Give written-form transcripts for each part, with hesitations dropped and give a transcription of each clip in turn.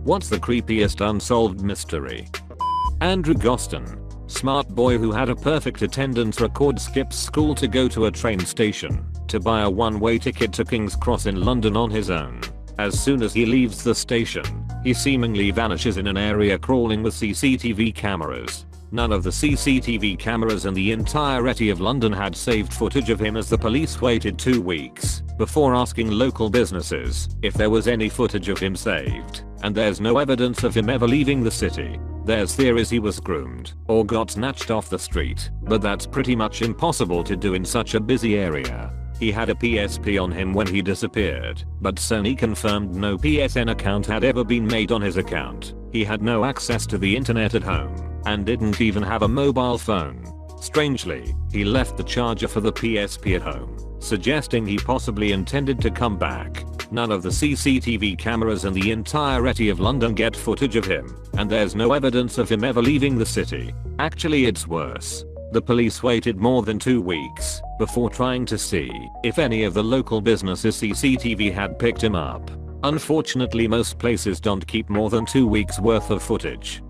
What's the creepiest unsolved mystery? Andrew Goston. Smart boy who had a perfect attendance record skips school to go to a train station to buy a one-way ticket to King's Cross in London on his own. As soon as he leaves the station, he seemingly vanishes in an area crawling with CCTV cameras. None of the CCTV cameras in the entirety of London had saved footage of him as the police waited 2 weeks before asking local businesses if there was any footage of him saved, and there's no evidence of him ever leaving the city. There's theories he was groomed or got snatched off the street, but that's pretty much impossible to do in such a busy area. He had a PSP on him when he disappeared, but Sony confirmed no PSN account had ever been made on his account. He had no access to the internet at home, and didn't even have a mobile phone. Strangely, he left the charger for the PSP at home, suggesting he possibly intended to come back. None of the CCTV cameras in the entirety of London get footage of him, and there's no evidence of him ever leaving the city. Actually, it's worse. The police waited more than 2 weeks before trying to see if any of the local businesses' CCTV had picked him up. Unfortunately, most places don't keep more than 2 weeks worth of footage.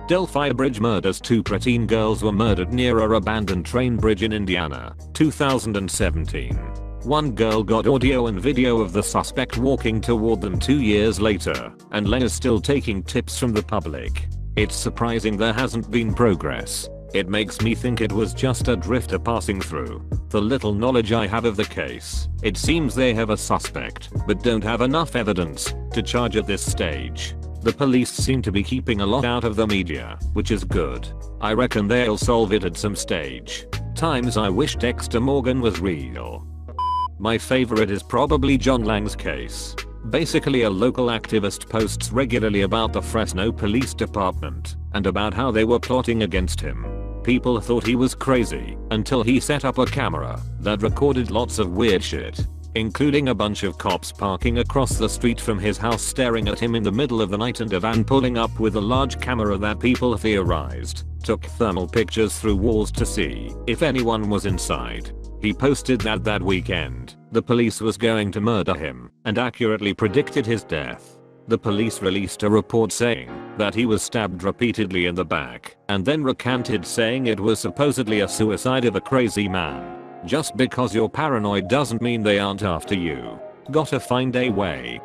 Delphi Bridge murders. 2 preteen girls were murdered near a abandoned train bridge in Indiana, 2017. One girl got audio and video of the suspect walking toward them 2 years later, and Len is still taking tips from the public. It's surprising there hasn't been progress. It makes me think it was just a drifter passing through. The little knowledge I have of the case, it seems they have a suspect, but don't have enough evidence to charge at this stage. The police seem to be keeping a lot out of the media, which is good. I reckon they'll solve it at some stage. Times I wish Dexter Morgan was real. My favorite is probably John Lang's case. Basically, a local activist posts regularly about the Fresno Police Department and about how they were plotting against him. People thought he was crazy until he set up a camera that recorded lots of weird shit, including a bunch of cops parking across the street from his house staring at him in the middle of the night, and a van pulling up with a large camera that people theorized took thermal pictures through walls to see if anyone was inside. He posted that weekend the police was going to murder him and accurately predicted his death. The police released a report saying that he was stabbed repeatedly in the back, and then recanted, saying it was supposedly a suicide of a crazy man. Just because you're paranoid doesn't mean they aren't after you. Gotta find a way.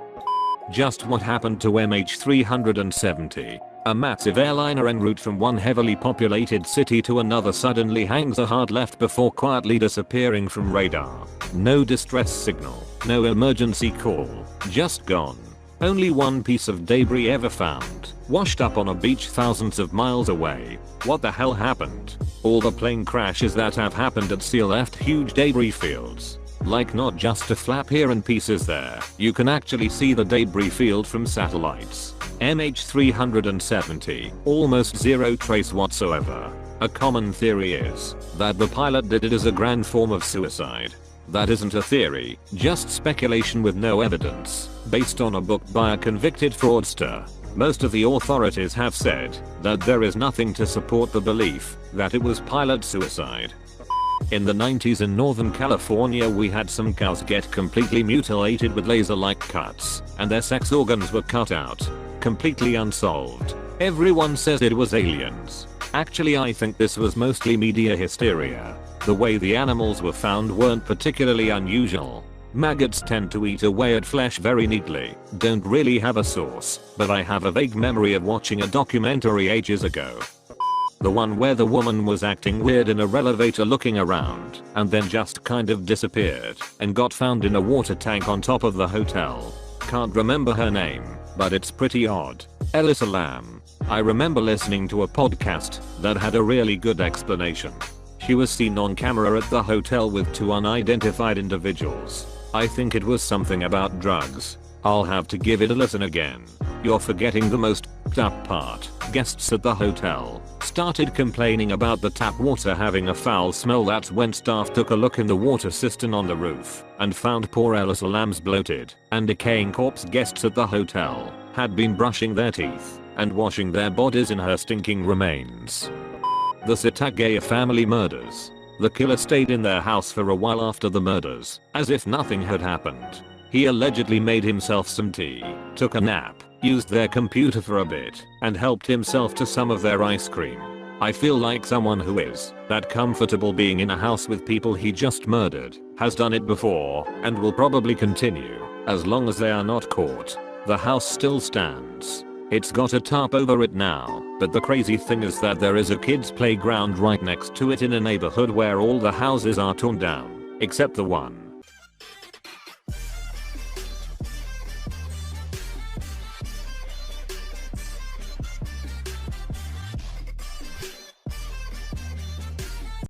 Just what happened to MH370? A massive airliner en route from one heavily populated city to another suddenly hangs a hard left before quietly disappearing from radar. No distress signal, no emergency call, just gone. Only one piece of debris ever found, washed up on a beach thousands of miles away. What the hell happened? All the plane crashes that have happened at sea left huge debris fields. Like not just a flap here and pieces there, you can actually see the debris field from satellites. MH370, almost zero trace whatsoever. A common theory is that the pilot did it as a grand form of suicide. That isn't a theory, just speculation with no evidence, based on a book by a convicted fraudster. Most of the authorities have said that there is nothing to support the belief that it was pilot suicide. In the 90s in Northern California, we had some cows get completely mutilated with laser-like cuts, and their sex organs were cut out. Completely unsolved. Everyone says it was aliens. Actually, I think this was mostly media hysteria. The way the animals were found weren't particularly unusual. Maggots tend to eat away at flesh very neatly. Don't really have a source, but I have a vague memory of watching a documentary ages ago. The one where the woman was acting weird in a elevator looking around, and then just kind of disappeared and got found in a water tank on top of the hotel. Can't remember her name, but it's pretty odd. Elisa Lam. I remember listening to a podcast that had a really good explanation. She was seen on camera at the hotel with 2 unidentified individuals. I think it was something about drugs. I'll have to give it a listen again. You're forgetting the most up part. Guests at the hotel started complaining about the tap water having a foul smell. That's when staff took a look in the water cistern on the roof and found poor Elisa Lam's bloated and decaying corpse. Guests at the hotel had been brushing their teeth and washing their bodies in her stinking remains. The Satagaya family murders. The killer stayed in their house for a while after the murders, as if nothing had happened. He allegedly made himself some tea, took a nap, used their computer for a bit, and helped himself to some of their ice cream. I feel like someone who is that comfortable being in a house with people he just murdered has done it before and will probably continue as long as they are not caught. The house still stands. It's got a tarp over it now, but the crazy thing is that there is a kids playground right next to it in a neighborhood where all the houses are torn down, except the one